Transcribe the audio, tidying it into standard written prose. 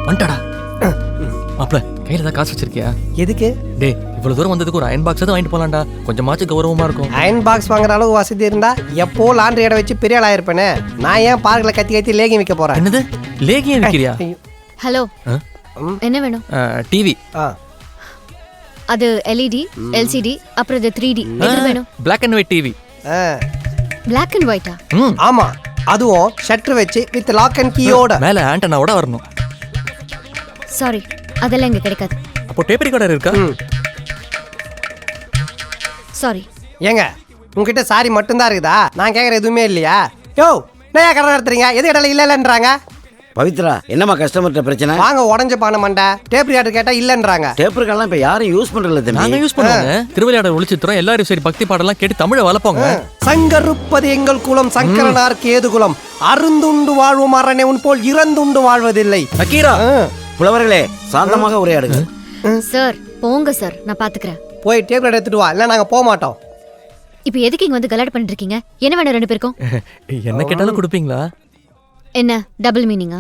வந்துட்டாடா. மாப்ள கையில தான் காசு வச்சிருக்கியா? எதுக்கு? டேய் இவ்வளவு தூரம் வந்ததுக்கு ஒரு அயன் பாக்ஸ் தான் வாங்கிட்டு போலாம்டா. கொஞ்சமாச்சும் கௌரவமா இருக்கும். அயன் பாக்ஸ் வாங்குற அளவு வசதி இருந்தா எப்போ லாண்டரி இடம் வச்சு பெரிய ஆள் ஆயிருப்பேனே. நான் ஏன் பார்க்ல கத்தி கத்தி லேகி வைக்க போறேன்? என்னது லேகியம் விக்கிறியா? ஹலோ, என்ன வேணும்? டிவி. அது எல்இடி, எல்சிடி, அப்புறம் இது 3D. எது வேணும்? Black and white TV. Black and white-ஆ? ஆமா, அதுவும் ஷட்டர் வச்சு வித் லாக் அண்ட் கீயோட. மேல ஆண்டனாவோட வரணும். சாரி, அதெல்லாம் இங்க கிடைக்காது. அப்போ டேப் ரெக்கார்டர் இருக்கா? சாரி. ஏங்க உங்ககிட்ட சாரி மட்டும்தான் இருக்குதா? நான் கேட்குற எதுவுமே இல்லையா? யோ நான் கடை நடத்துறீங்க, எது இடையில இல்லைன்றாங்க. பவித்ரா, என்னம்மா கஸ்டமர்கிட்ட பிரச்சனை? வாங்க உடஞ்ச பானை மண்டை, டேப் ரெக்கார்டர் கேட்டா இல்லைன்றாங்க. டேப் ரெக்கார்டர்லாம் இப்போ யாரும் யூஸ் பண்றதில்ல தம்பி. நாங்க யூஸ் பண்ணுவோங்க. திருவிளையாடல் ஒளிச்சித்திரம் எல்லாரும் சரி பக்தி பாடலாம் கேட்டு தமிழை வளர்ப்போங்க. சங்கருப்பது எங்கள் குலம், சங்கரனார்க்கு ஏது குலம், அருந்துண்டு வாழ்வும் அரணே உன் போல் இறந்துண்டு வாழ்வதில்லை. அக்கீரா, புலவர்களே சாந்தமாக உரையாடுங்க. சார் போங்க சார், நான் பாத்துக்கிறேன். போய் டேப் ரெக்கார்டர் எடுத்துட்டு வா, இல்லை நாங்க போக மாட்டோம். இப்போ எதுக்கு இங்க வந்து கலாட் பண்ணிட்டு இருக்கீங்க? என்ன வேணும் ரெண்டு பேருக்கும்? என்ன கேட்டாலும் கொடுப்பீங்களா? என்ன டபுள் மீனிங்கா?